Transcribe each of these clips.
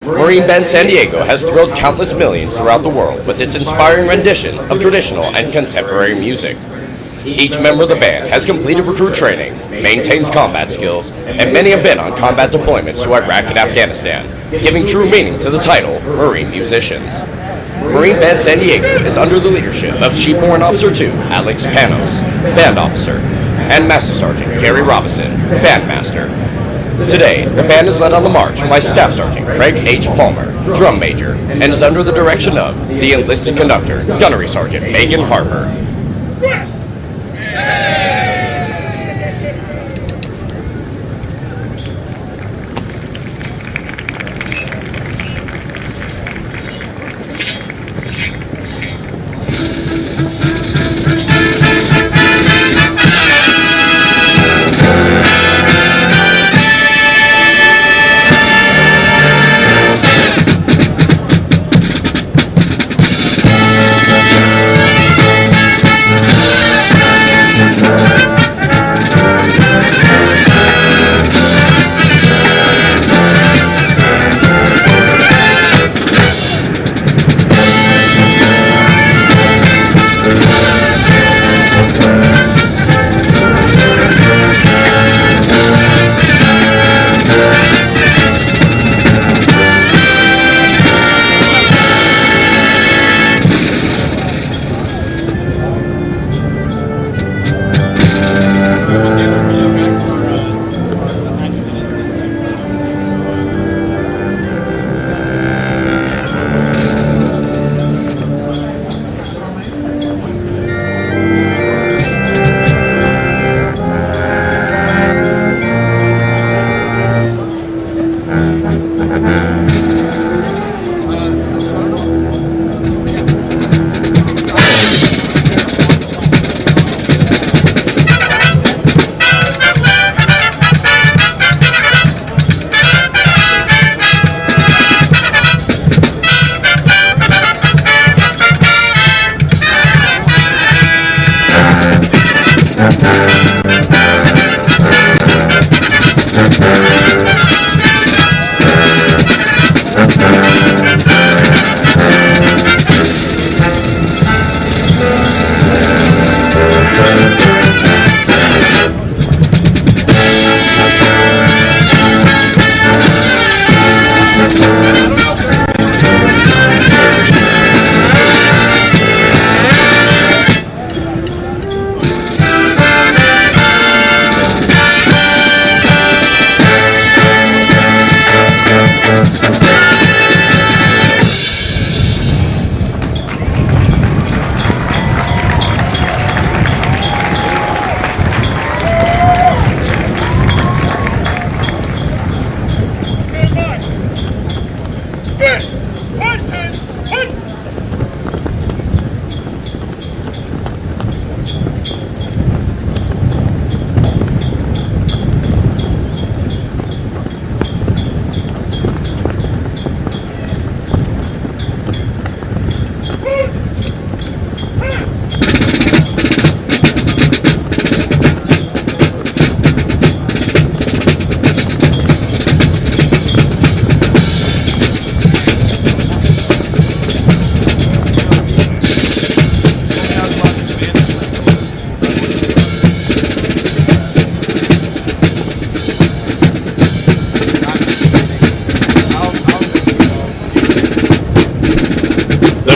Marine Band San Diego has thrilled countless millions throughout the world with its inspiring renditions of traditional and contemporary music. Each member of the band has completed recruit training, maintains combat skills, and many have been on combat deployments to Iraq and Afghanistan, giving true meaning to the title Marine Musicians. Marine Band San Diego is under the leadership of Chief Warrant Officer 2 Alex Panos, Band Officer, and Master Sergeant Gary Robinson, Bandmaster. Today, the band is led on the march by Staff Sergeant Craig H. Palmer, Drum Major, and is under the direction of the enlisted conductor, Gunnery Sergeant Megan Harper.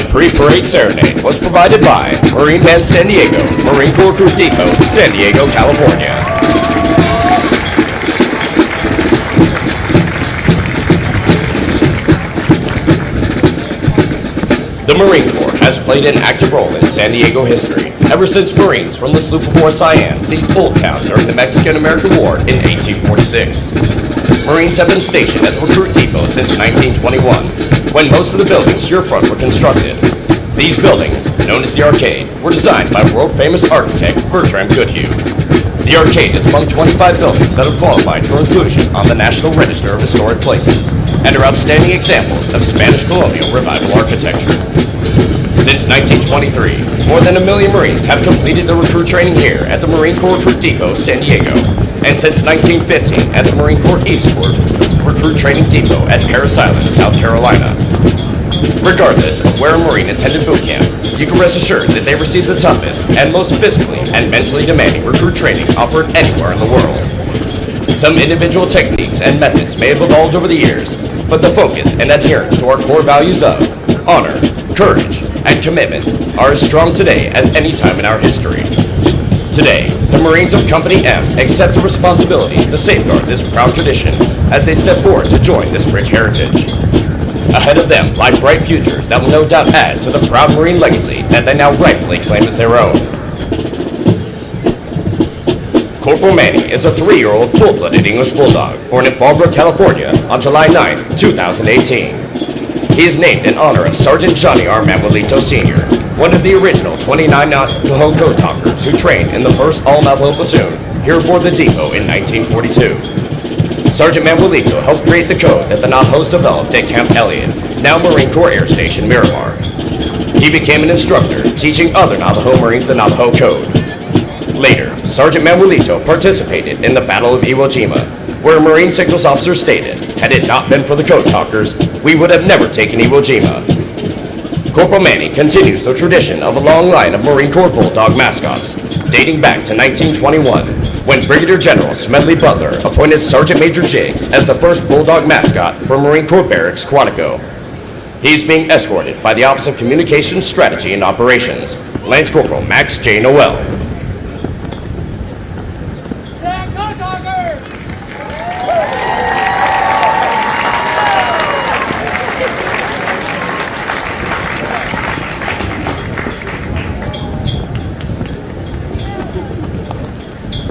Pre-parade serenade was provided by Marine Band San Diego, Marine Corps Recruit Depot, San Diego, California. The Marine Corps has played an active role in San Diego history ever since Marines from the sloop of war Cyan seized Old Town during the Mexican-American War in 1846. Marines have been stationed at the Recruit Depot since 1921, when most of the buildings shorefront were constructed. These buildings, known as the Arcade, were designed by world-famous architect Bertram Goodhue. The Arcade is among 25 buildings that have qualified for inclusion on the National Register of Historic Places and are outstanding examples of Spanish colonial revival architecture. Since 1923, more than 1 million Marines have completed their recruit training here at the Marine Corps Recruit Depot, San Diego, and since 1915 at the Marine Corps East Corps Recruit Training Depot at Parris Island, South Carolina. Regardless of where a Marine attended boot camp, you can rest assured that they received the toughest and most physically and mentally demanding recruit training offered anywhere in the world. Some individual techniques and methods may have evolved over the years, but the focus and adherence to our core values of honor, courage, and commitment are as strong today as any time in our history. Today, the Marines of Company M accept the responsibilities to safeguard this proud tradition as they step forward to join this rich heritage. Ahead of them lie bright futures that will no doubt add to the proud Marine legacy that they now rightfully claim as their own. Corporal Manny is a 3-year-old full-blooded English Bulldog born in Fallbrook, California on July 9, 2018. He is named in honor of Sergeant Johnny R. Manuelito Sr., one of the original 29 Navajo Code Talkers who trained in the 1st All-Navajo Platoon here aboard the depot in 1942. Sergeant Manuelito helped create the code that the Navajos developed at Camp Elliott, now Marine Corps Air Station Miramar. He became an instructor, teaching other Navajo Marines the Navajo Code. Later, Sergeant Manuelito participated in the Battle of Iwo Jima, where a Marine Signals officer stated, "Had it not been for the Code Talkers, we would have never taken Iwo Jima." Corporal Manny continues the tradition of a long line of Marine Corps Bulldog mascots, dating back to 1921, when Brigadier General Smedley Butler appointed Sergeant Major Jiggs as the first Bulldog mascot for Marine Corps Barracks, Quantico. He's being escorted by the Office of Communications, Strategy, and Operations, Lance Corporal Max J. Noel.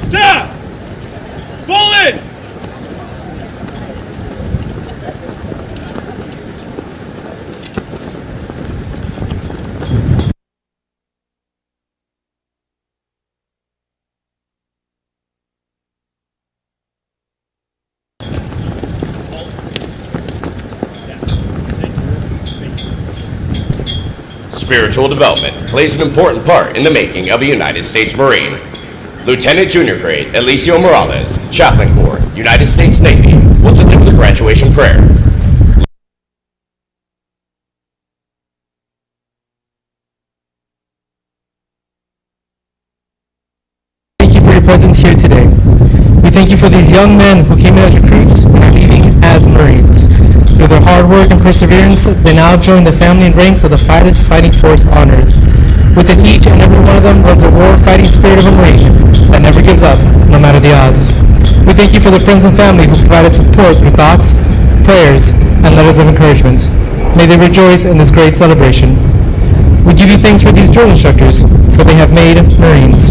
Stop! Pull in! Spiritual development plays an important part in the making of a United States Marine. Lieutenant Junior Grade Eliseo Morales, Chaplain Corps, United States Navy, will deliver the graduation prayer. Thank you for your presence here today. We thank you for these young men who came in as recruits and are leaving as Marines. Through their hard work and perseverance, they now join the family and ranks of the finest fighting force on earth. Within each and every one of them was a war-fighting spirit of a Marine that never gives up, no matter the odds. We thank you for the friends and family who provided support through thoughts, prayers, and letters of encouragement. May they rejoice in this great celebration. We give you thanks for these drill instructors, for they have made Marines.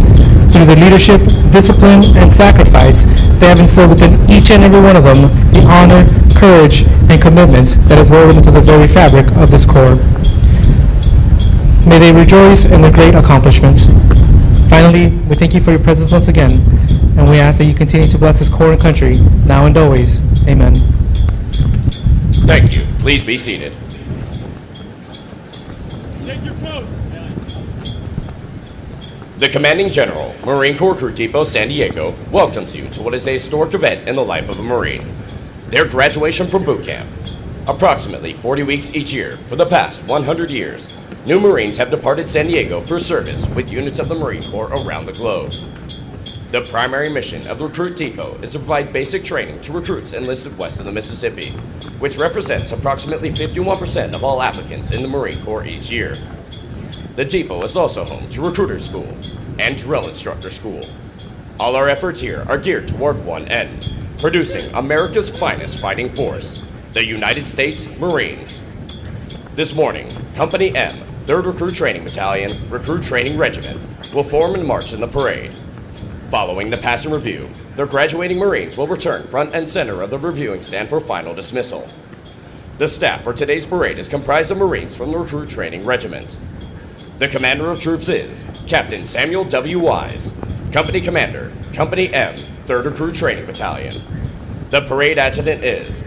Through their leadership, discipline, and sacrifice, they have instilled within each and every one of them the honor, courage, and commitment that is woven into the very fabric of this Corps. May they rejoice in their great accomplishments. Finally, we thank you for your presence once again, and we ask that you continue to bless this Corps and country, now and always. Amen. Thank you. Please be seated. Take your post. The Commanding General, Marine Corps Recruit Depot, San Diego, welcomes you to what is a historic event in the life of a Marine, their graduation from boot camp. Approximately 40 weeks each year for the past 100 years, new Marines have departed San Diego for service with units of the Marine Corps around the globe. The primary mission of the Recruit Depot is to provide basic training to recruits enlisted west of the Mississippi, which represents approximately 51% of all applicants in the Marine Corps each year. The depot is also home to Recruiter School and Drill Instructor School. All our efforts here are geared toward one end, producing America's finest fighting force, the United States Marines. This morning, Company M, 3rd Recruit Training Battalion, Recruit Training Regiment, will form and march in the parade. Following the pass and review, their graduating Marines will return front and center of the reviewing stand for final dismissal. The staff for today's parade is comprised of Marines from the Recruit Training Regiment. The commander of troops is Captain Samuel W. Wise, Company Commander, Company M, 3rd Recruit Training Battalion. The parade adjutant is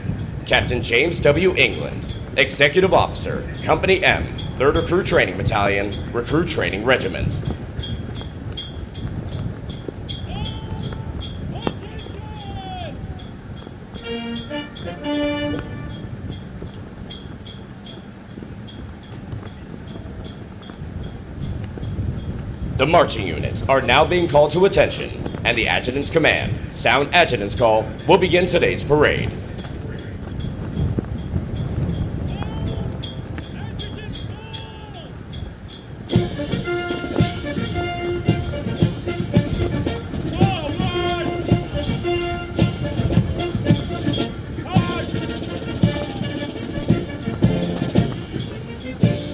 Captain James W. England, Executive Officer, Company M, 3rd Recruit Training Battalion, Recruit Training Regiment. Attention! The marching units are now being called to attention, and the adjutant's command, sound adjutant's call, will begin today's parade.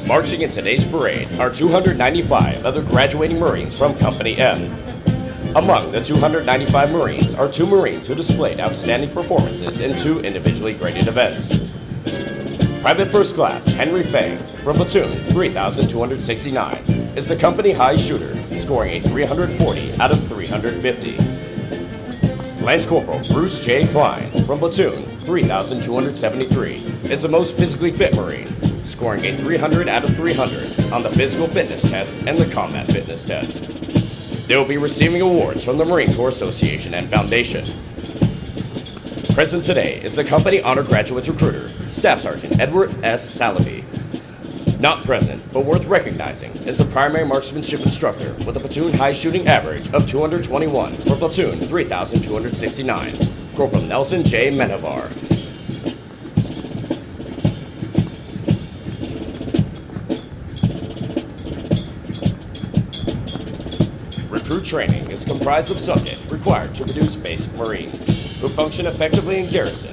Marching in today's parade are 295 other graduating Marines from Company M. Among the 295 Marines are 2 Marines who displayed outstanding performances in 2 individually graded events. Private First Class Henry Fay from Platoon 3269 is the company high shooter, scoring a 340 out of 350. Lance Corporal Bruce J. Klein from Platoon 3273 is the most physically fit Marine, scoring a 300 out of 300 on the physical fitness test and the combat fitness test. They will be receiving awards from the Marine Corps Association and Foundation. Present today is the Company Honor Graduates Recruiter, Staff Sergeant Edward S. Salaby. Not present, but worth recognizing, is the primary marksmanship instructor with a platoon high shooting average of 221 for Platoon 3269, Corporal Nelson J. Menavar. Recruit training is comprised of subjects required to produce basic Marines, who function effectively in garrison,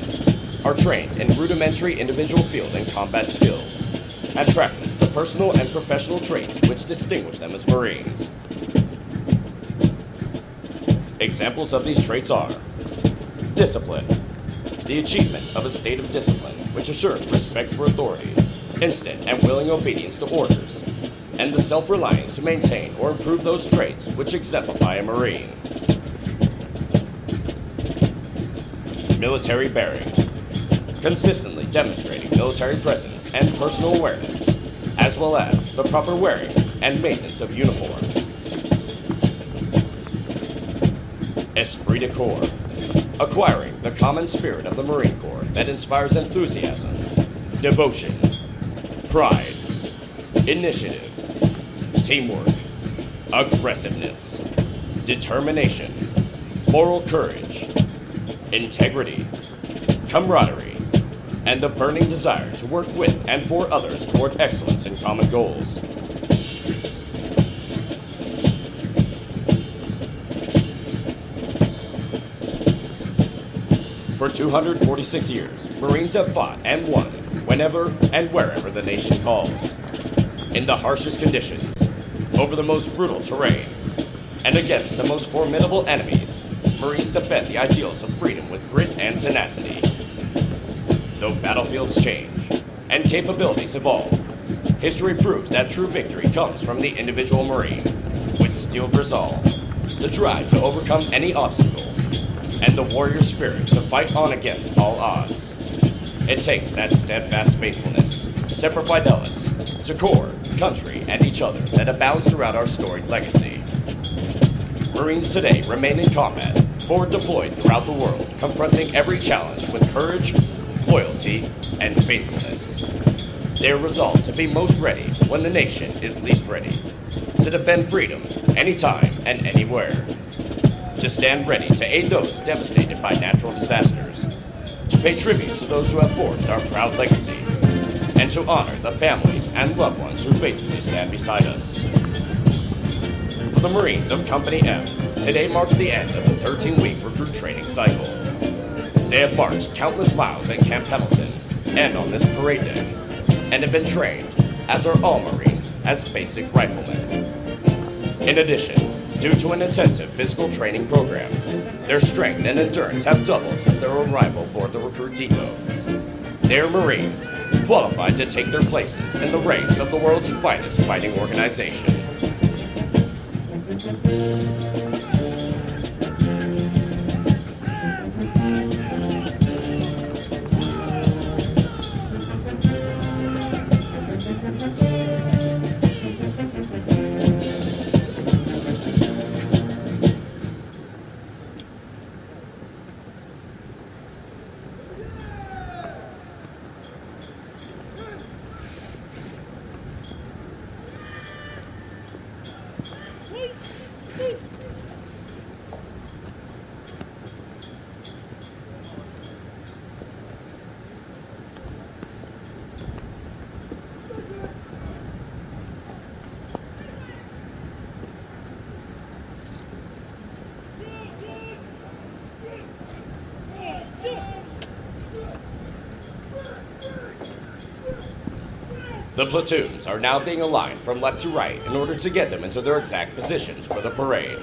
are trained in rudimentary individual field and combat skills, and practice the personal and professional traits which distinguish them as Marines. Examples of these traits are discipline, the achievement of a state of discipline which assures respect for authority, instant and willing obedience to orders, and the self-reliance to maintain or improve those traits which exemplify a Marine. Military bearing, consistently demonstrating military presence and personal awareness, as well as the proper wearing and maintenance of uniforms. Esprit de corps, acquiring the common spirit of the Marine Corps that inspires enthusiasm, devotion, pride, initiative, teamwork, aggressiveness, determination, moral courage, integrity, camaraderie, and the burning desire to work with and for others toward excellence in common goals. For 246 years, Marines have fought and won whenever and wherever the nation calls, in the harshest conditions, over the most brutal terrain, and against the most formidable enemies. Marines defend the ideals of freedom with grit and tenacity. Though battlefields change and capabilities evolve, history proves that true victory comes from the individual Marine, with steeled resolve, the drive to overcome any obstacle, and the warrior spirit to fight on against all odds. It takes that steadfast faithfulness, semper fidelis, to corps, country, and each other that abounds throughout our storied legacy. Marines today remain in combat, forward deployed throughout the world, confronting every challenge with courage, loyalty, and faithfulness. They are resolved to be most ready when the nation is least ready, to defend freedom anytime and anywhere, to stand ready to aid those devastated by natural disasters, to pay tribute to those who have forged our proud legacy, and to honor the families and loved ones who faithfully stand beside us. For the Marines of Company M, today marks the end of the 13-week recruit training cycle. They have marched countless miles at Camp Pendleton and on this parade deck, and have been trained, as are all Marines, as basic riflemen. In addition, due to an intensive physical training program, their strength and endurance have doubled since their arrival aboard the recruit depot. They are Marines, qualified to take their places in the ranks of the world's finest fighting organization. The platoons are now being aligned from left to right in order to get them into their exact positions for the parade.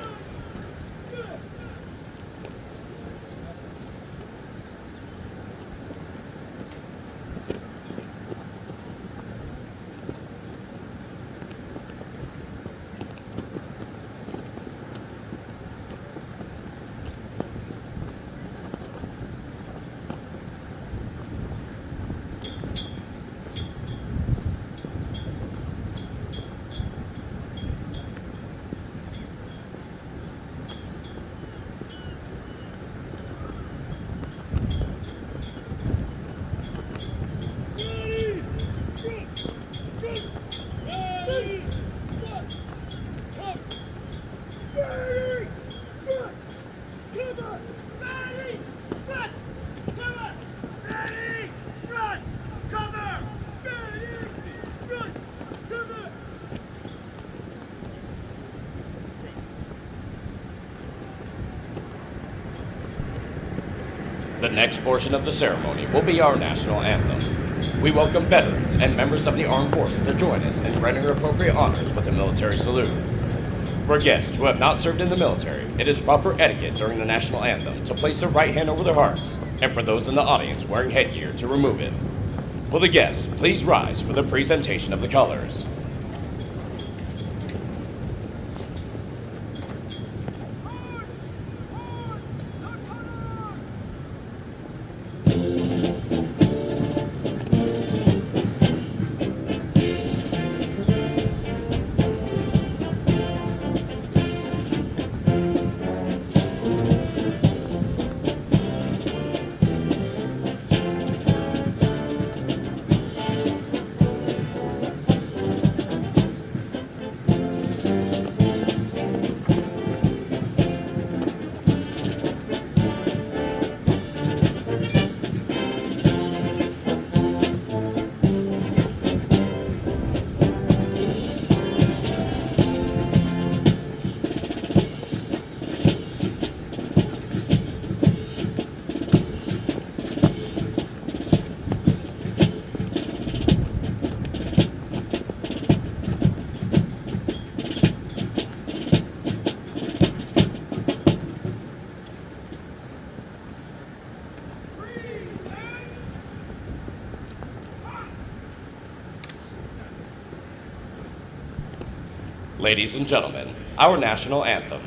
The next portion of the ceremony will be our national anthem. We welcome veterans and members of the armed forces to join us in rendering appropriate honors with a military salute. For guests who have not served in the military, it is proper etiquette during the national anthem to place their right hand over their hearts, and for those in the audience wearing headgear to remove it. Will the guests please rise for the presentation of the colors? Ladies and gentlemen, our national anthem.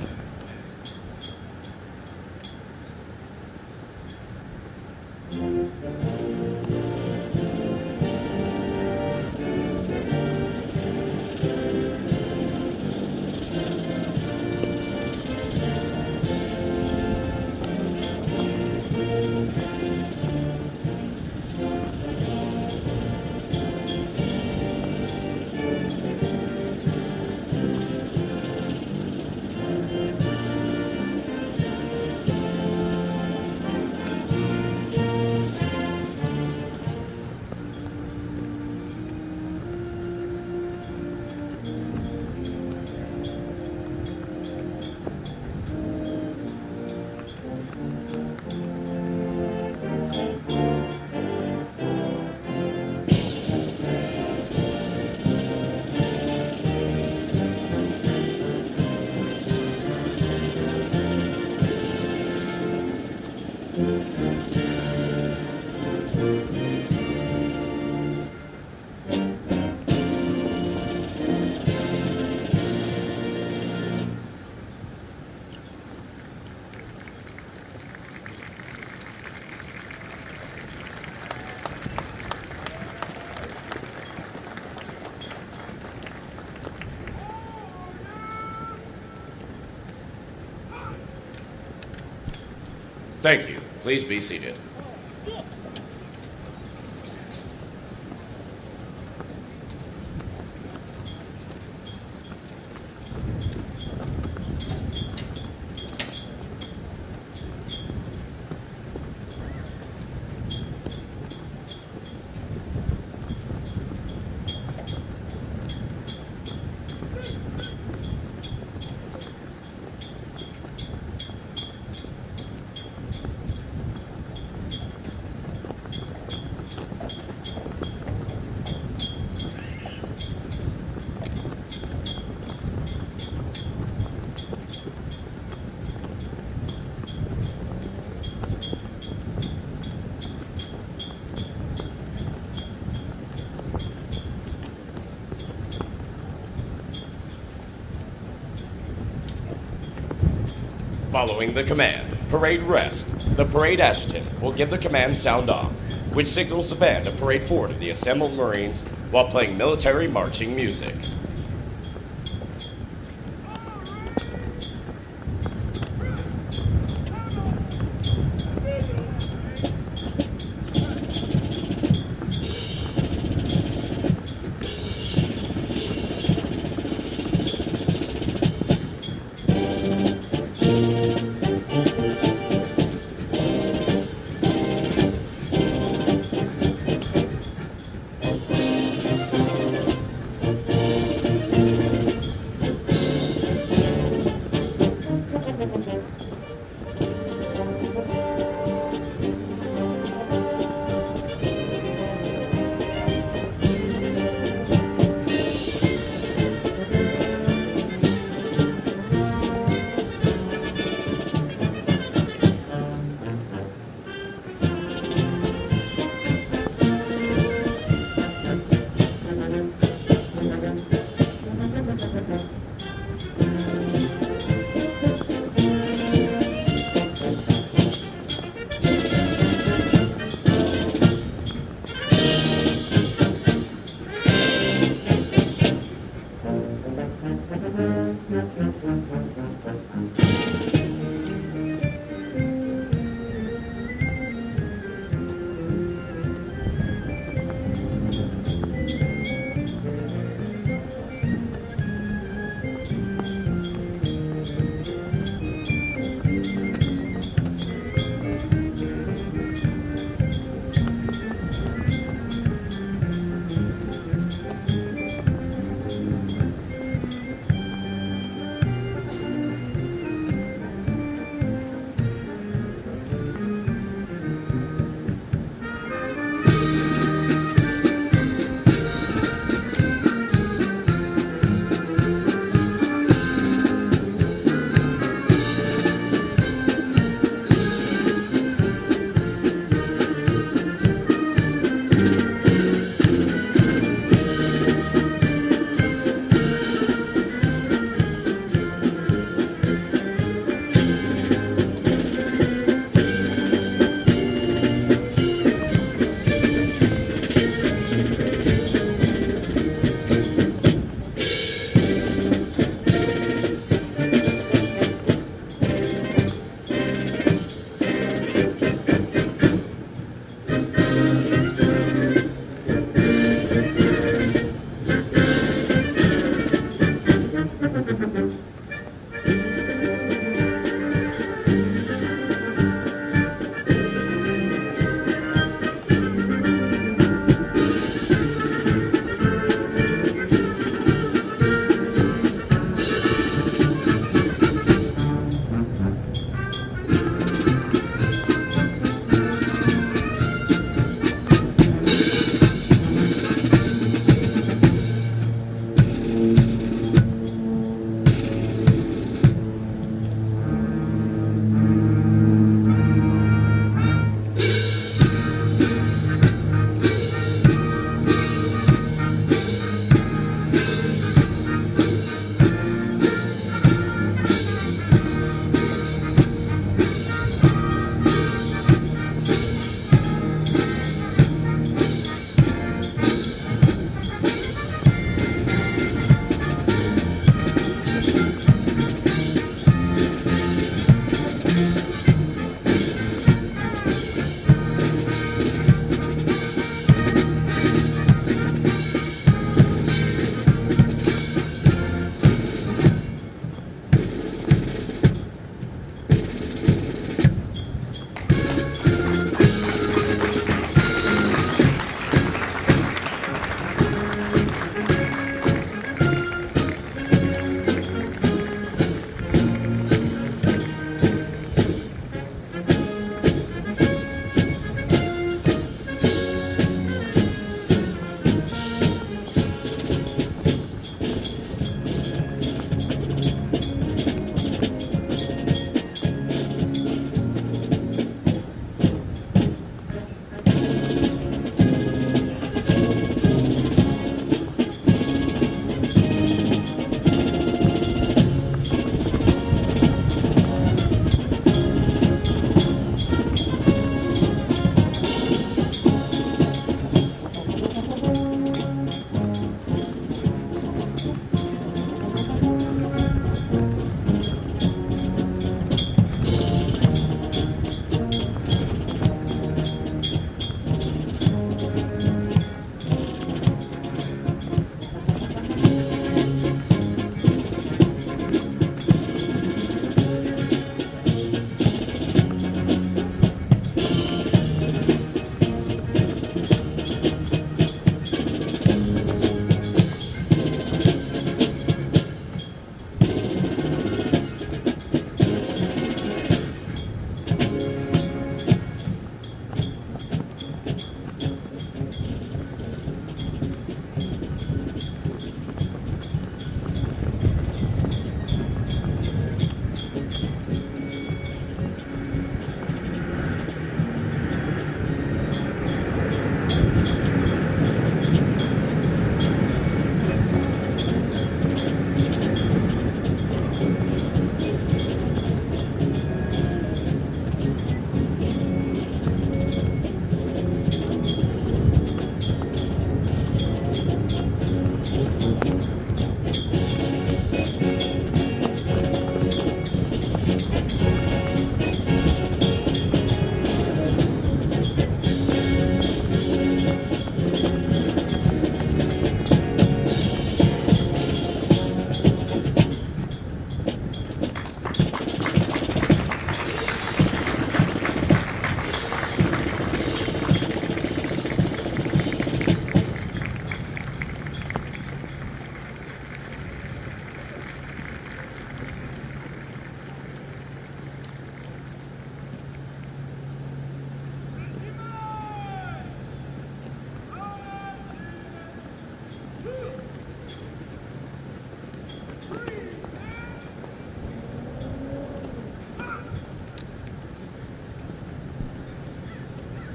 Thank you. Please be seated. Following the command, parade rest, the parade adjutant will give the command sound off, which signals the band to parade forward of the assembled Marines while playing military marching music.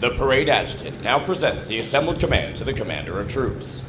The parade adjutant now presents the assembled command to the commander of troops.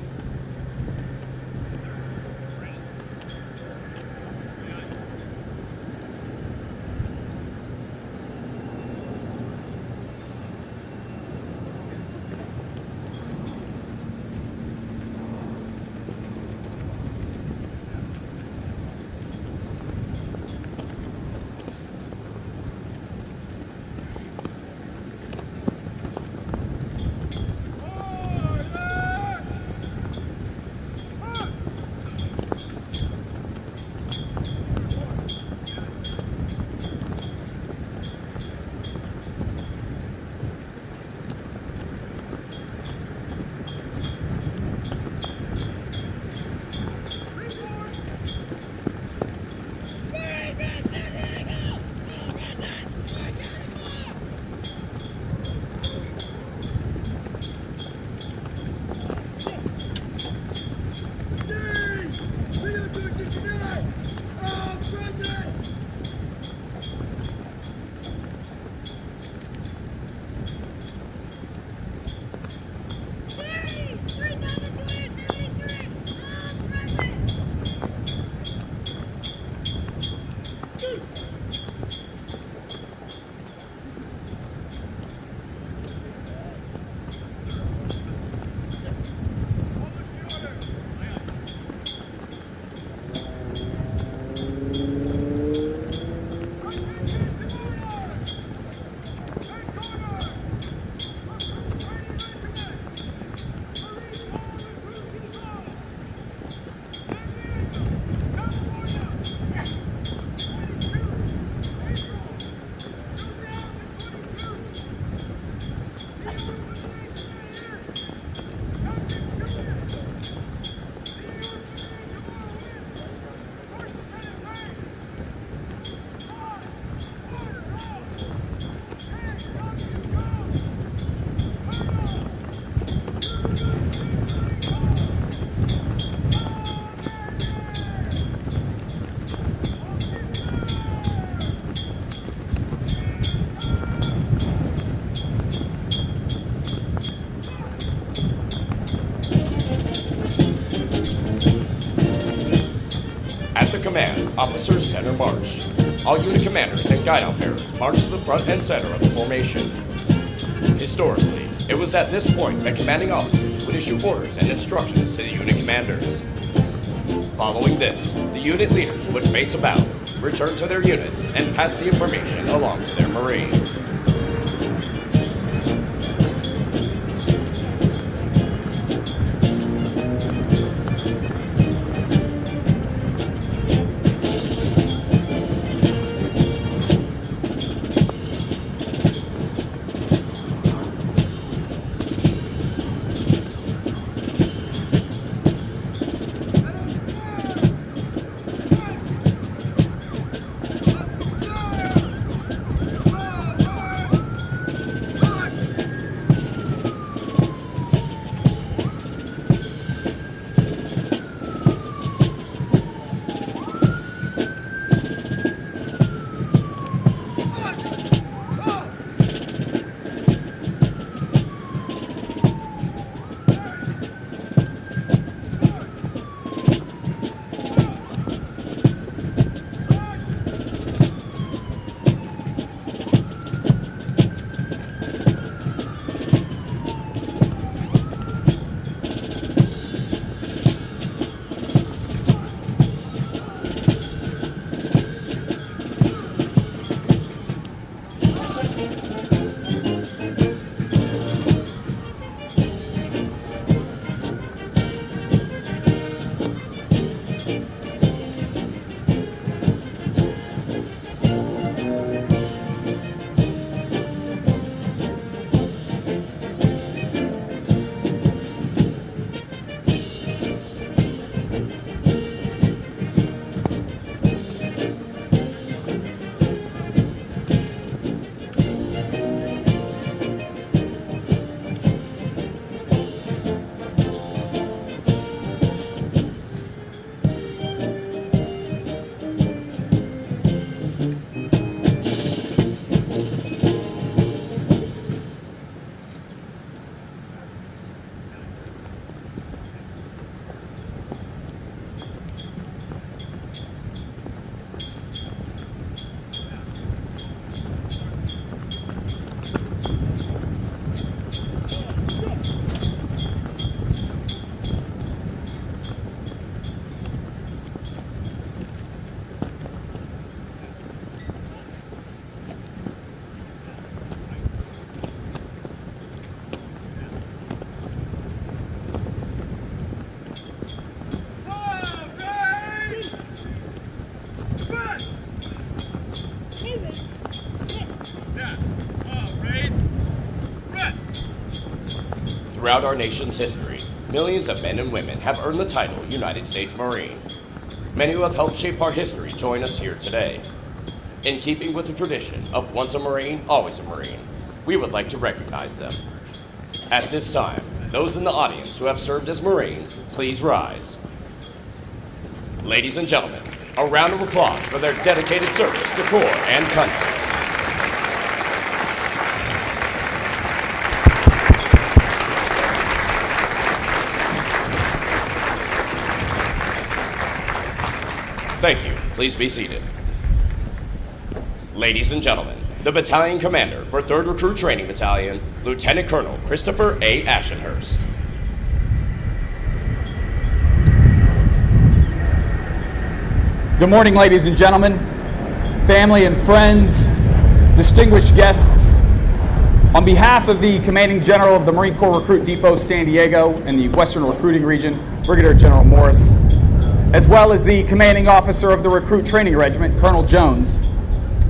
Command, officers center march. All unit commanders and Guidon bearers march to the front and center of the formation. Historically, it was at this point that commanding officers would issue orders and instructions to the unit commanders. Following this, the unit leaders would face about, return to their units, and pass the information along to their Marines. Throughout our nation's history, millions of men and women have earned the title United States Marine. Many who have helped shape our history join us here today. In keeping with the tradition of once a Marine, always a Marine, we would like to recognize them. At this time, those in the audience who have served as Marines, please rise. Ladies and gentlemen, a round of applause for their dedicated service to Corps and country. Thank you. Please be seated. Ladies and gentlemen, the battalion commander for 3rd Recruit Training Battalion, Lieutenant Colonel Christopher A. Ashenhurst. Good morning, ladies and gentlemen, family and friends, distinguished guests. On behalf of the Commanding General of the Marine Corps Recruit Depot San Diego and the Western Recruiting Region, Brigadier General Morris, as well as the Commanding Officer of the Recruit Training Regiment, Colonel Jones,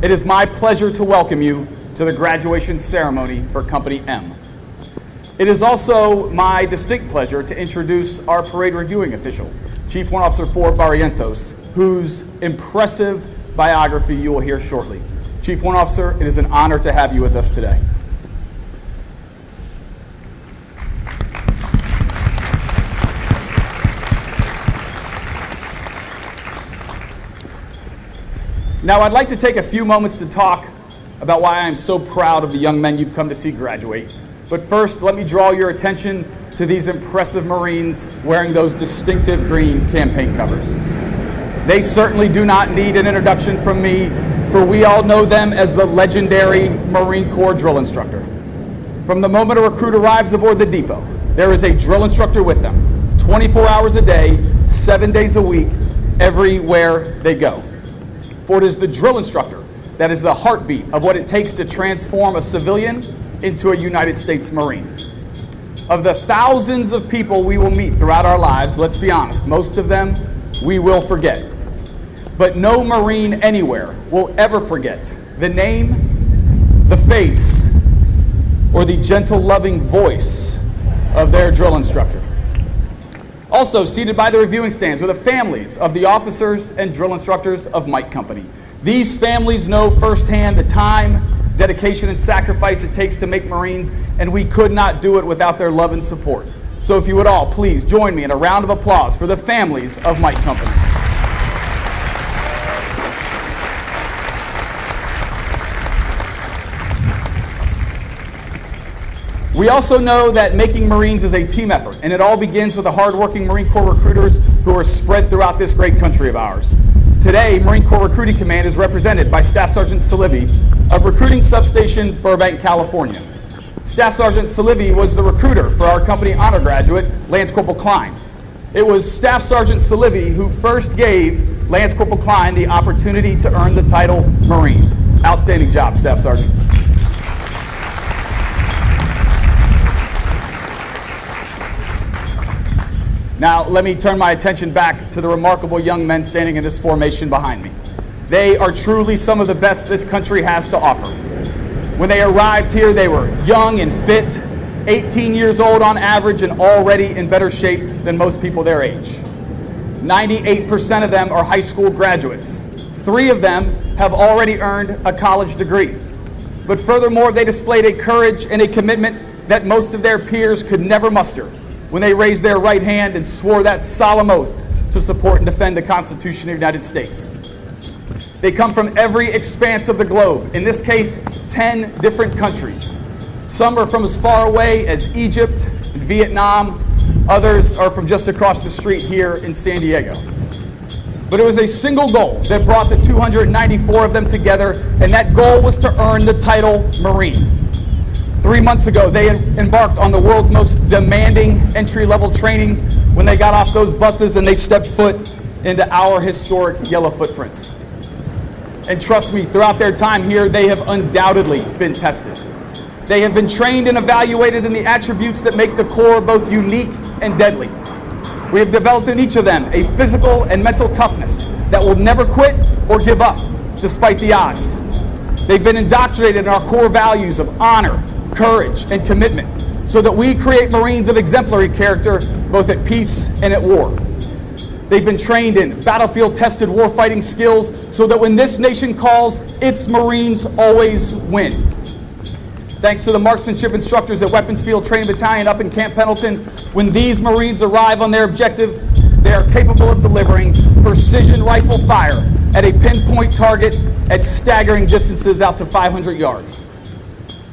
it is my pleasure to welcome you to the graduation ceremony for Company M. It is also my distinct pleasure to introduce our parade reviewing official, Chief Warrant Officer 4 Barrientos, whose impressive biography you will hear shortly. Chief Warrant Officer, it is an honor to have you with us today. Now, I'd like to take a few moments to talk about why I am so proud of the young men you've come to see graduate. But first, let me draw your attention to these impressive Marines wearing those distinctive green campaign covers. They certainly do not need an introduction from me, for we all know them as the legendary Marine Corps drill instructor. From the moment a recruit arrives aboard the depot, there is a drill instructor with them, 24 hours a day, 7 days a week, everywhere they go. For it is the drill instructor that is the heartbeat of what it takes to transform a civilian into a United States Marine. Of the thousands of people we will meet throughout our lives, let's be honest, most of them we will forget. But no Marine anywhere will ever forget the name, the face, or the gentle, loving voice of their drill instructor. Also seated by the reviewing stands are the families of the officers and drill instructors of Mike Company. These families know firsthand the time, dedication, and sacrifice it takes to make Marines, and we could not do it without their love and support. So if you would all please join me in a round of applause for the families of Mike Company. We also know that making Marines is a team effort, and it all begins with the hardworking Marine Corps recruiters who are spread throughout this great country of ours. Today, Marine Corps Recruiting Command is represented by Staff Sergeant Salivi of Recruiting Substation, Burbank, California. Staff Sergeant Salivi was the recruiter for our company honor graduate, Lance Corporal Klein. It was Staff Sergeant Salivi who first gave Lance Corporal Klein the opportunity to earn the title Marine. Outstanding job, Staff Sergeant. Now, let me turn my attention back to the remarkable young men standing in this formation behind me. They are truly some of the best this country has to offer. When they arrived here, they were young and fit, 18 years old on average, and already in better shape than most people their age. 98% of them are high school graduates. 3 of them have already earned a college degree. But furthermore, they displayed a courage and a commitment that most of their peers could never muster when they raised their right hand and swore that solemn oath to support and defend the Constitution of the United States. They come from every expanse of the globe, in this case, 10 different countries. Some are from as far away as Egypt and Vietnam. Others are from just across the street here in San Diego. But it was a single goal that brought the 294 of them together, and that goal was to earn the title Marine. 3 months ago, they embarked on the world's most demanding entry-level training when they got off those buses and they stepped foot into our historic yellow footprints. And trust me, throughout their time here, they have undoubtedly been tested. They have been trained and evaluated in the attributes that make the Corps both unique and deadly. We have developed in each of them a physical and mental toughness that will never quit or give up, despite the odds. They've been indoctrinated in our core values of honor, courage, and commitment, so that we create Marines of exemplary character both at peace and at war. They've been trained in battlefield-tested warfighting skills so that when this nation calls, its Marines always win. Thanks to the marksmanship instructors at Weapons Field Training Battalion up in Camp Pendleton, when these Marines arrive on their objective, they are capable of delivering precision rifle fire at a pinpoint target at staggering distances out to 500 yards.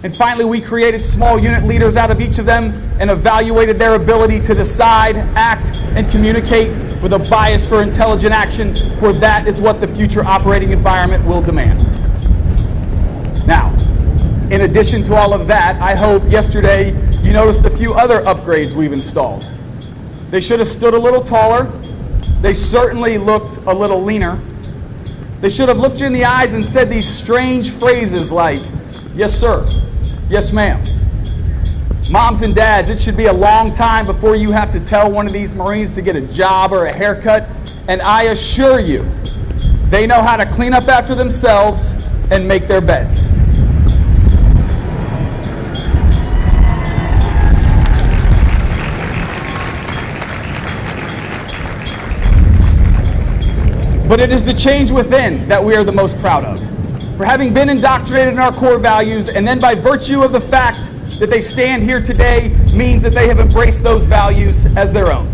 And finally, we created small unit leaders out of each of them and evaluated their ability to decide, act, and communicate with a bias for intelligent action, for that is what the future operating environment will demand. Now, in addition to all of that, I hope yesterday you noticed a few other upgrades we've installed. They should have stood a little taller. They certainly looked a little leaner. They should have looked you in the eyes and said these strange phrases like, "Yes, sir," "Yes, ma'am." Moms and dads, it should be a long time before you have to tell one of these Marines to get a job or a haircut, and I assure you, they know how to clean up after themselves and make their beds. But it is the change within that we are the most proud of. For having been indoctrinated in our core values, and then by virtue of the fact that they stand here today means that they have embraced those values as their own.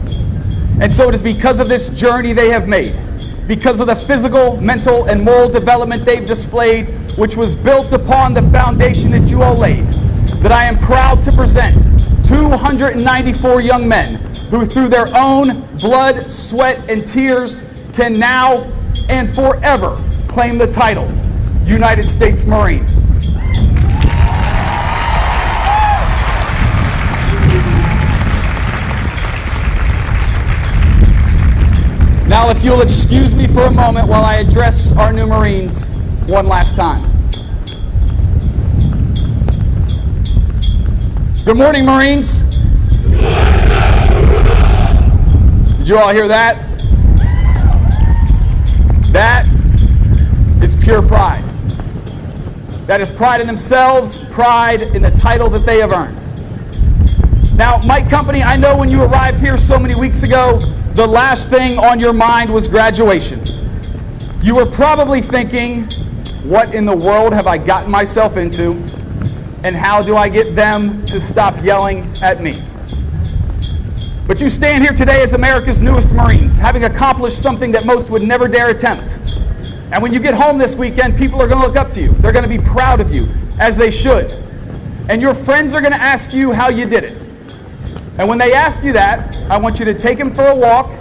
And so it is because of this journey they have made, because of the physical, mental, and moral development they've displayed, which was built upon the foundation that you all laid, that I am proud to present 294 young men who through their own blood, sweat, and tears can now and forever claim the title United States Marine. Now, if you'll excuse me for a moment while I address our new Marines one last time. Good morning, Marines. Did you all hear that? That is pure pride. That is pride in themselves, pride in the title that they have earned. Now, Mike Company, I know when you arrived here so many weeks ago, the last thing on your mind was graduation. You were probably thinking, what in the world have I gotten myself into? And how do I get them to stop yelling at me? But you stand here today as America's newest Marines, having accomplished something that most would never dare attempt. And when you get home this weekend, people are going to look up to you. They're going to be proud of you, as they should. And your friends are going to ask you how you did it. And when they ask you that, I want you to take them for a walk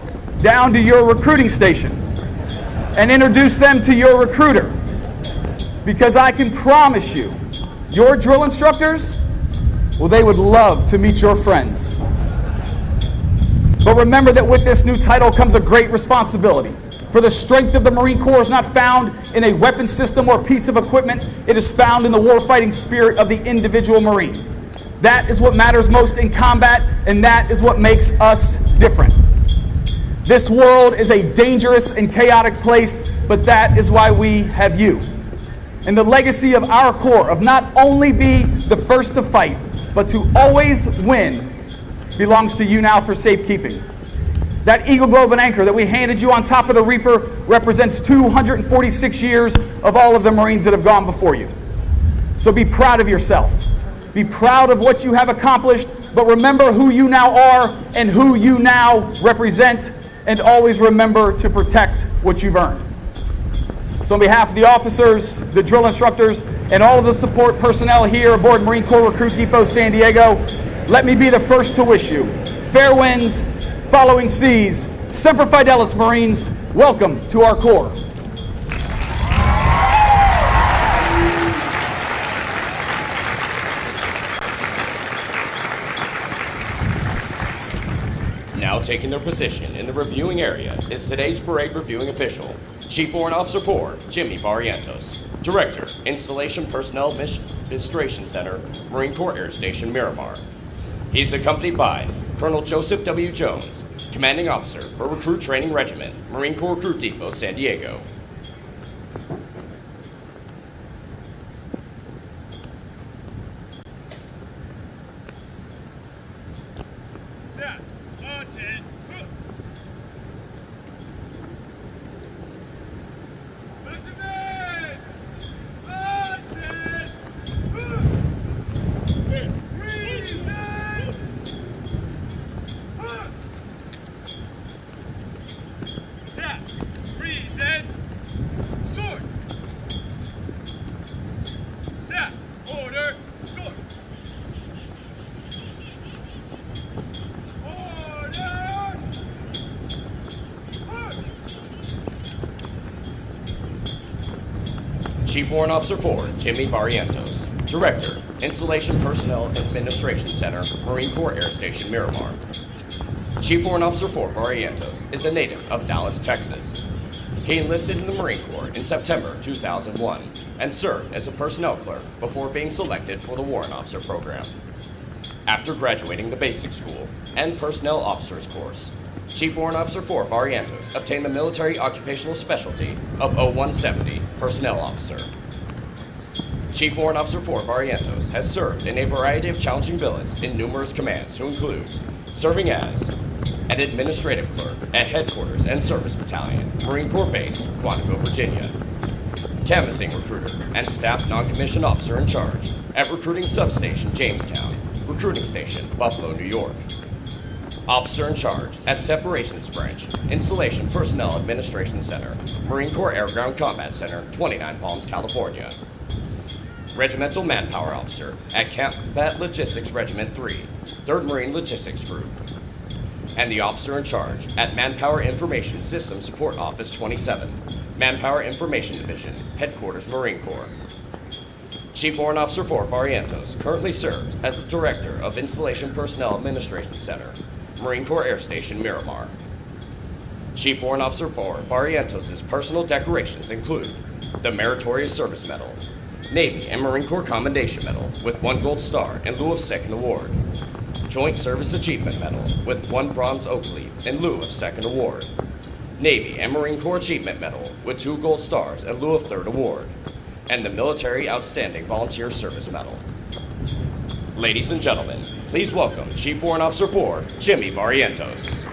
down to your recruiting station and introduce them to your recruiter. Because I can promise you, your drill instructors, well, they would love to meet your friends. But remember that with this new title comes a great responsibility. For the strength of the Marine Corps is not found in a weapon system or piece of equipment. It is found in the warfighting spirit of the individual Marine. That is what matters most in combat, and that is what makes us different. This world is a dangerous and chaotic place, but that is why we have you. And the legacy of our Corps of not only be the first to fight, but to always win belongs to you now for safekeeping. That Eagle Globe and Anchor that we handed you on top of the Reaper represents 246 years of all of the Marines that have gone before you. So be proud of yourself. Be proud of what you have accomplished, but remember who you now are and who you now represent, and always remember to protect what you've earned. So on behalf of the officers, the drill instructors, and all of the support personnel here aboard Marine Corps Recruit Depot San Diego, let me be the first to wish you fair winds, following seas, Semper Fidelis Marines, welcome to our Corps. Now taking their position in the reviewing area is today's parade reviewing official, Chief Warrant Officer 4, Jimmy Barrientos, Director, Installation Personnel Administration Center, Marine Corps Air Station Miramar. He's accompanied by Colonel Joseph W. Jones, Commanding Officer for Recruit Training Regiment, Marine Corps Recruit Depot, San Diego. Chief Warrant Officer 4, Jimmy Barrientos. Director, Installation Personnel Administration Center, Marine Corps Air Station, Miramar. Chief Warrant Officer 4, Barrientos, is a native of Dallas, Texas. He enlisted in the Marine Corps in September 2001 and served as a personnel clerk before being selected for the Warrant Officer program. After graduating the basic school and personnel officers course, Chief Warrant Officer 4 Barrientos obtained the military occupational specialty of 0170 Personnel Officer. Chief Warrant Officer 4 Barrientos has served in a variety of challenging billets in numerous commands to include serving as an administrative clerk at Headquarters and Service Battalion, Marine Corps Base, Quantico, Virginia. Canvassing recruiter and staff non-commissioned officer in charge at Recruiting Substation, Jamestown, Recruiting Station, Buffalo, New York. Officer in charge at Separations Branch, Installation Personnel Administration Center, Marine Corps Air Ground Combat Center, 29 Palms, California. Regimental Manpower Officer at Combat Logistics Regiment 3, 3rd Marine Logistics Group. And the officer in charge at Manpower Information Systems Support Office 27, Manpower Information Division, Headquarters, Marine Corps. Chief Warrant Officer 4 Barrientos currently serves as the Director of Installation Personnel Administration Center, Marine Corps Air Station, Miramar. Chief Warrant Officer 4 Barrientos' personal decorations include the Meritorious Service Medal, Navy and Marine Corps Commendation Medal with 1 Gold Star in lieu of second award, Joint Service Achievement Medal with 1 Bronze Oak Leaf in lieu of second award, Navy and Marine Corps Achievement Medal with 2 Gold Stars in lieu of third award, and the Military Outstanding Volunteer Service Medal. Ladies and gentlemen, please welcome Chief Warrant Officer 4, Jimmy Barrientos.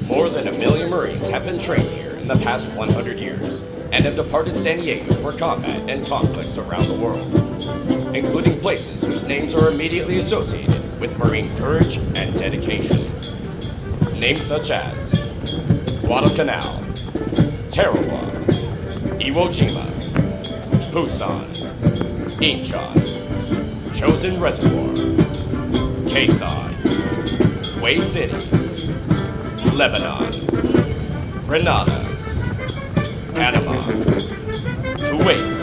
More than 1 million Marines have been trained here in the past 100 years and have departed San Diego for combat and conflicts around the world, including places whose names are immediately associated with Marine courage and dedication. Names such as Guadalcanal, Tarawa, Iwo Jima, Busan, Incheon, Chosin Reservoir, Quezon, Way City, Lebanon, Grenada, Panama, Kuwait,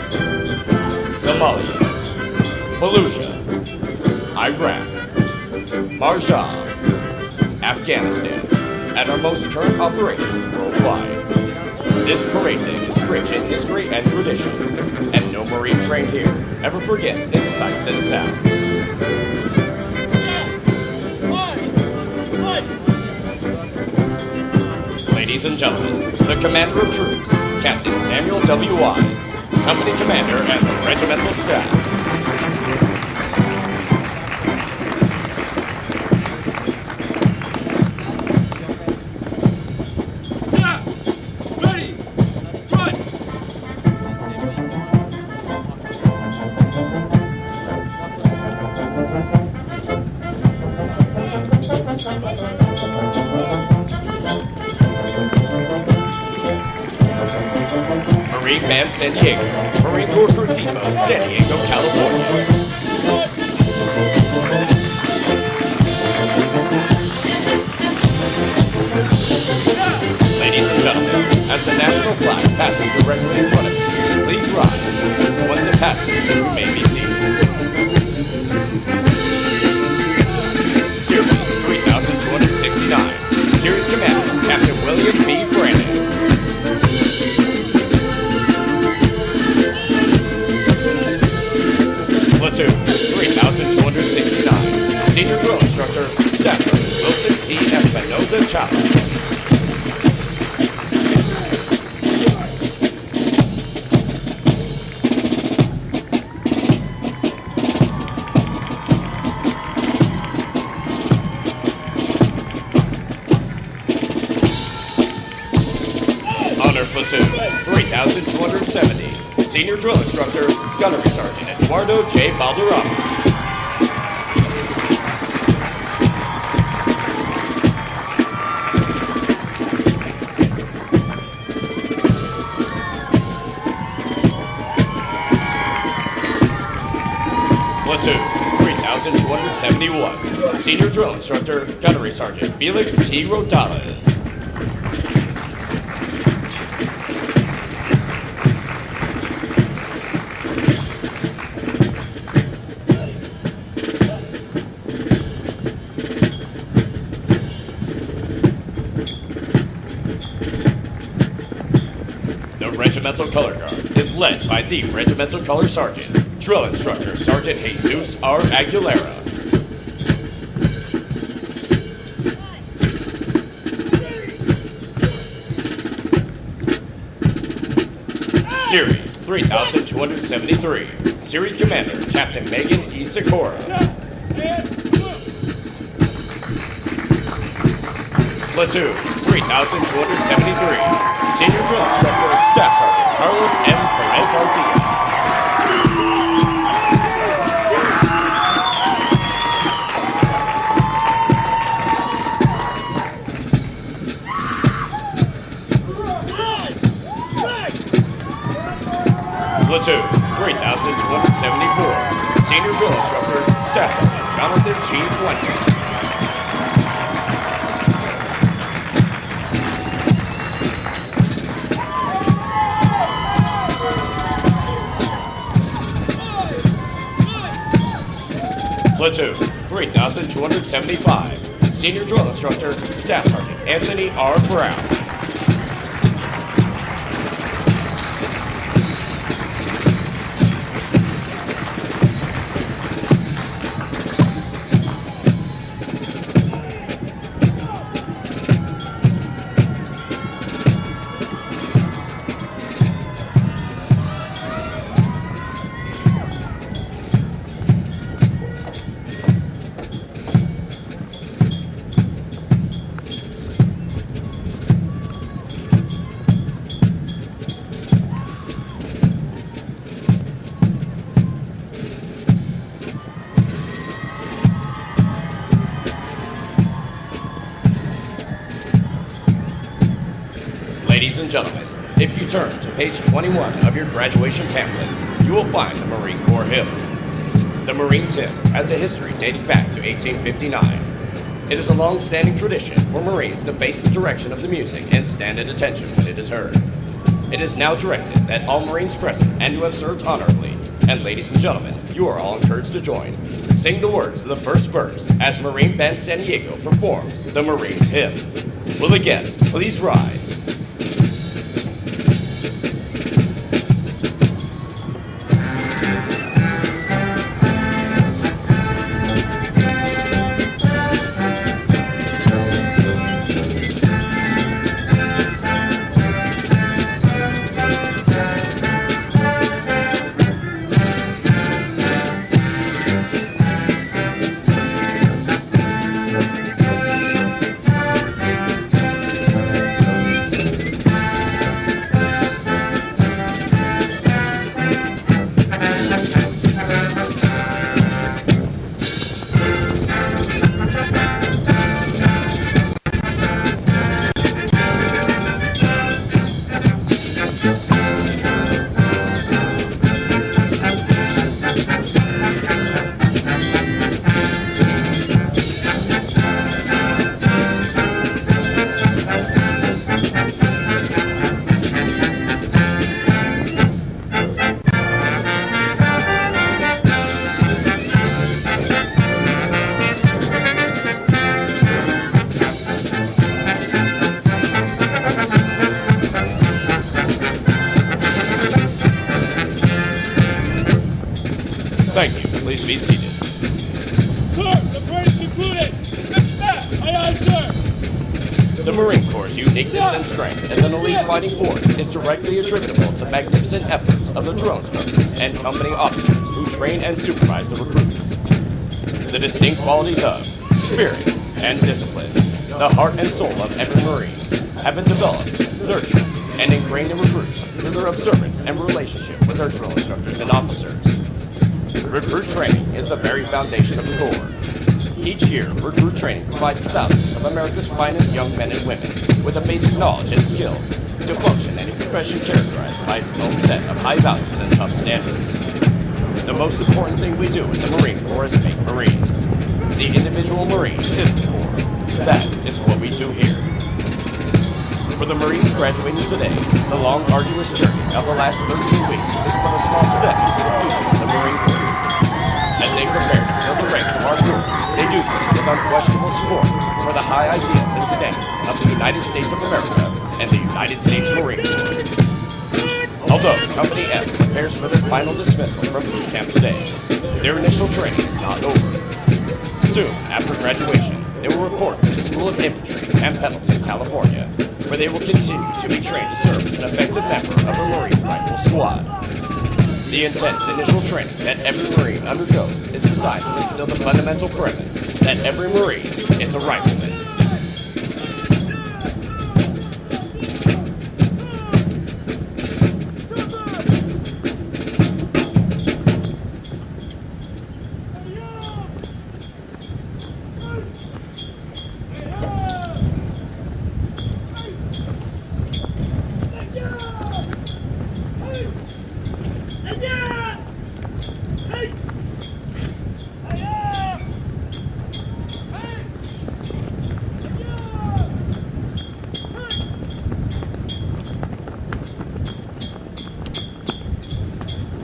Somalia, Fallujah, Iraq, Marjah, Afghanistan, and our most current operations worldwide. This parade day is rich in history and tradition, and no Marine trained here ever forgets its sights and sounds. Ladies and gentlemen, the Commander of Troops, Captain Samuel W. Wise, Company Commander and the Regimental Staff. Marine Band San Diego, Marine Corps Crew Depot, San Diego, California. the national flag passes directly in front of you, please rise. Once it passes, you may be seated. Series 3269. Series Commander, Captain William B. Brandon. Platoon 3269. Senior Drill Instructor, Staff Sergeant Wilson P. Espinoza Chapa. Platoon 3270. Senior Drill Instructor, Gunnery Sergeant Eduardo J. Balderrama. Platoon 3271. Senior Drill Instructor, Gunnery Sergeant Felix T. Rodales. Regimental Color Guard is led by the Regimental Color Sergeant, Drill Instructor Sergeant Jesus R. Aguilera. Series 3273. Series Commander Captain Megan E. Sikora. Platoon 3273. Senior Drill Instructor Staff Sergeant Carlos M. Perez Artia. Platoon 3274. Senior Drill Instructor Staff Sergeant Jonathan G. Fuentes. Platoon 3275. Senior Drill Instructor Staff Sergeant Anthony R. Brown. Ladies and gentlemen, if you turn to page 21 of your graduation pamphlets, you will find the Marine Corps Hymn. The Marines Hymn has a history dating back to 1859. It is a long-standing tradition for Marines to face the direction of the music and stand at attention when it is heard. It is now directed that all Marines present and who have served honorably, and ladies and gentlemen, you are all encouraged to join, sing the words of the first verse as Marine Band San Diego performs the Marines Hymn. Will the guests please rise? Thank you. Please be seated. Sir, the parade is concluded. Aye, aye, sir. The Marine Corps' uniqueness and strength as an elite fighting force is directly attributable to magnificent efforts of the drill instructors and company officers who train and supervise the recruits. The distinct qualities of spirit and discipline, the heart and soul of every Marine, have been developed, nurtured, and ingrained in recruits through their observance and relationship with their drill instructors and officers. Recruit training is the very foundation of the Corps. Each year, recruit training provides thousands of America's finest young men and women with the basic knowledge and skills to function in a profession characterized by its own set of high values and tough standards. The most important thing we do in the Marine Corps is make Marines. The individual Marine is the Corps. That is what we do here. For the Marines graduating today, the long, arduous journey of the last 13 weeks is but a small step into the future of the Marine Corps. As they prepare to fill the ranks of our Corps, they do so with unquestionable support for the high ideals and standards of the United States of America and the United States Marine Corps. Although Company M prepares for their final dismissal from boot camp today, their initial training is not over. Soon after graduation, they will report to the School of Infantry in Pendleton, California, where they will continue to be trained to serve as an effective member of a Marine Rifle Squad. The intense initial training that every Marine undergoes is designed to instill the fundamental premise that every Marine is a rifleman.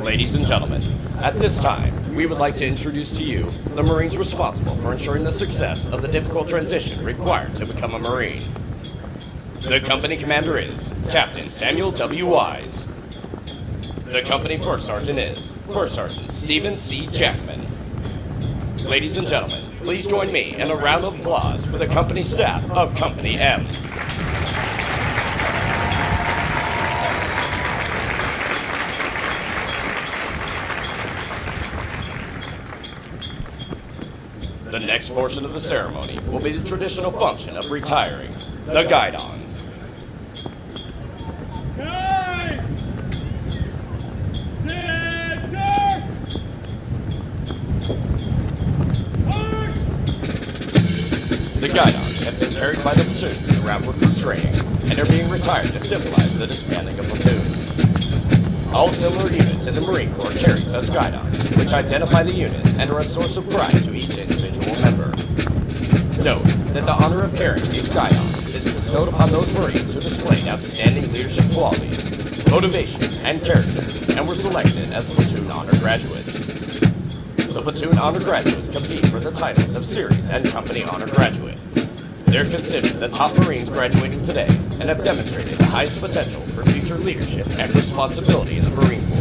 Ladies and gentlemen, at this time, we would like to introduce to you the Marines responsible for ensuring the success of the difficult transition required to become a Marine. The company commander is Captain Samuel W. Wise. The company first sergeant is First Sergeant Stephen C. Jackman. Ladies and gentlemen, please join me in a round of applause for the company staff of Company M. The next portion of the ceremony will be the traditional function of retiring, the Guidons. Guide! Center! March! The Guidons have been carried by the platoons throughout recruit training and are being retired to symbolize the disbanding of platoons. All similar units in the Marine Corps carry such Guidons, which identify the unit and are a source of pride to each individual member. Note that the honor of carrying these Guidons is bestowed upon those Marines who displayed outstanding leadership qualities, motivation, and character, and were selected as platoon honor graduates. The platoon honor graduates compete for the titles of series and company honor graduate. They're considered the top Marines graduating today and have demonstrated the highest potential for future leadership and responsibility in the Marine Corps.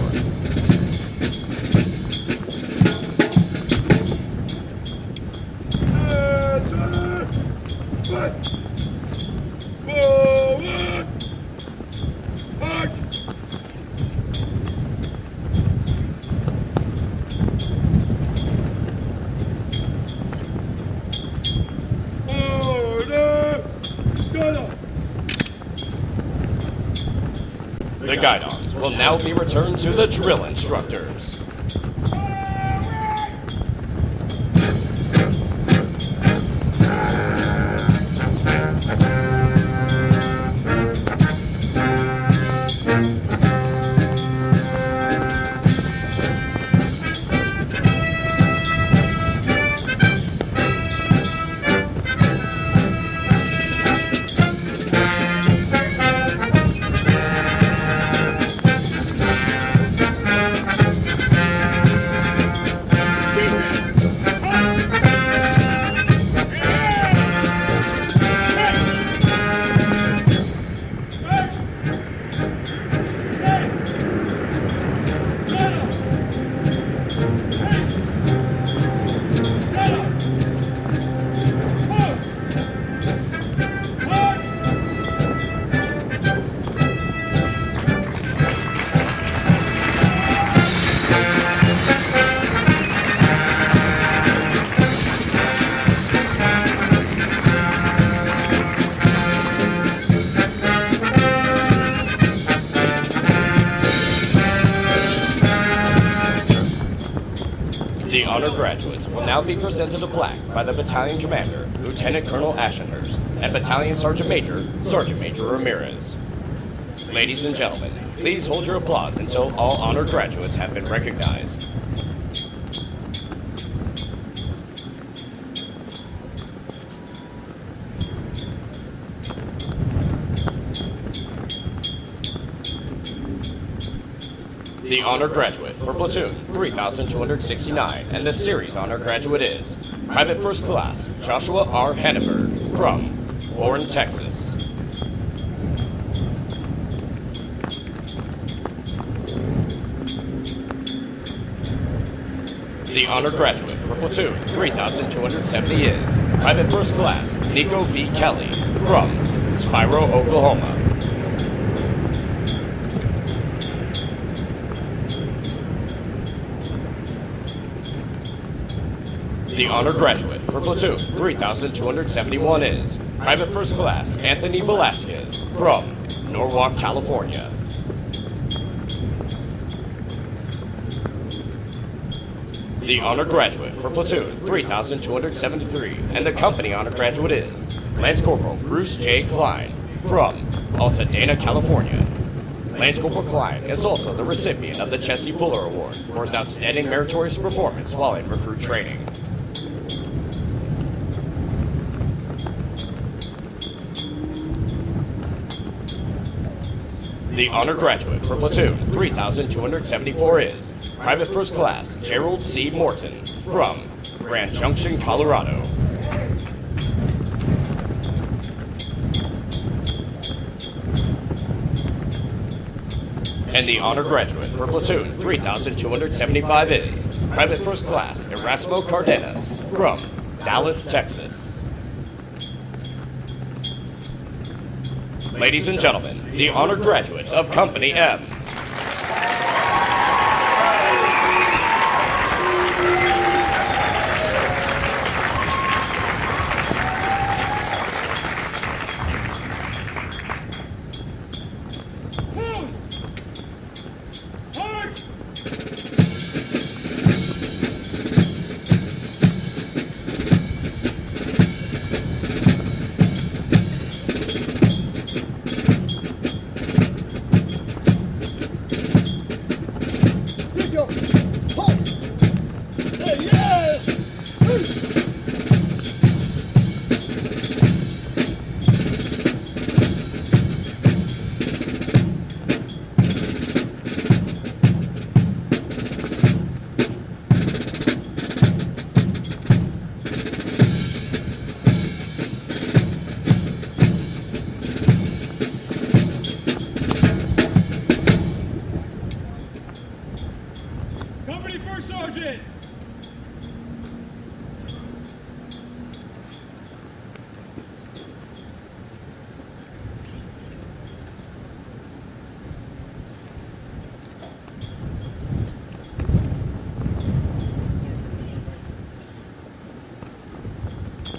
Forward! March! Order! Guidon! The Guidons will now be returned to the drill instructors. The honor graduates will now be presented a plaque by the battalion commander, Lieutenant Colonel Ashenhurst, and Battalion Sergeant Major, Sergeant Major Ramirez. Ladies and gentlemen, please hold your applause until all honor graduates have been recognized. The honor graduate for platoon 3269 and the series honor graduate is Private First Class Joshua R. Hanneberg from Warren, Texas. The honor graduate for platoon 3270 is Private First Class Nico V. Kelly from Spiro, Oklahoma. The honor graduate for platoon 3271 is Private First Class Anthony Velasquez from Norwalk, California. The honor graduate for platoon 3273 and the company honor graduate is Lance Corporal Bruce J. Klein from Altadena, California. Lance Corporal Klein is also the recipient of the Chesty Puller Award for his outstanding meritorious performance while in recruit training. The honor graduate for platoon 3274 is Private First Class Gerald C. Morton from Grand Junction, Colorado. And the honor graduate for platoon 3275 is Private First Class Erasmo Cardenas from Dallas, Texas. Ladies and gentlemen, the honor graduates of Company M.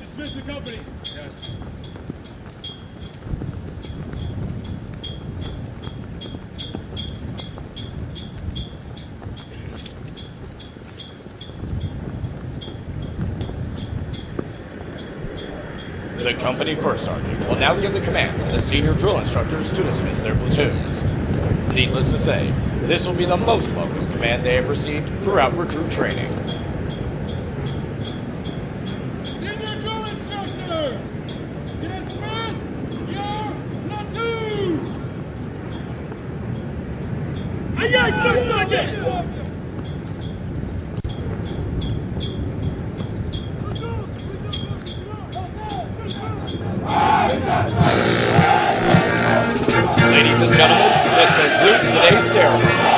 Dismiss the company. Yes. The company first sergeant will now give the command to the senior drill instructors to dismiss their platoons. Needless to say, this will be the most welcome command they have received throughout recruit training. Senior drill instructor, dismiss your platoon. Aye, aye, first sergeant. Ladies and gentlemen, this concludes today's ceremony.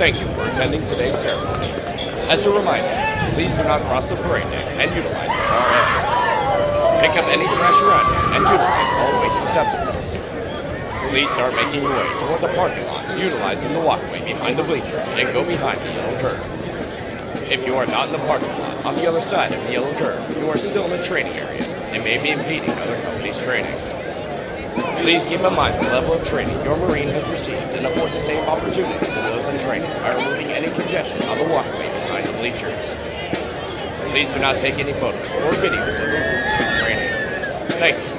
Thank you for attending today's ceremony. As a reminder, please do not cross the parade deck and utilize the far ends. Pick up any trash around you and utilize all waste receptacles. Please start making your way toward the parking lots, utilizing the walkway behind the bleachers, and go behind the yellow curve. If you are not in the parking lot on the other side of the yellow curve, you are still in the training area and may be impeding other companies' training. Please keep in mind the level of training your Marine has received and afford the same opportunities to those in training by removing any congestion on the walkway behind the bleachers. Please do not take any photos or videos of recruits in training. Thank you.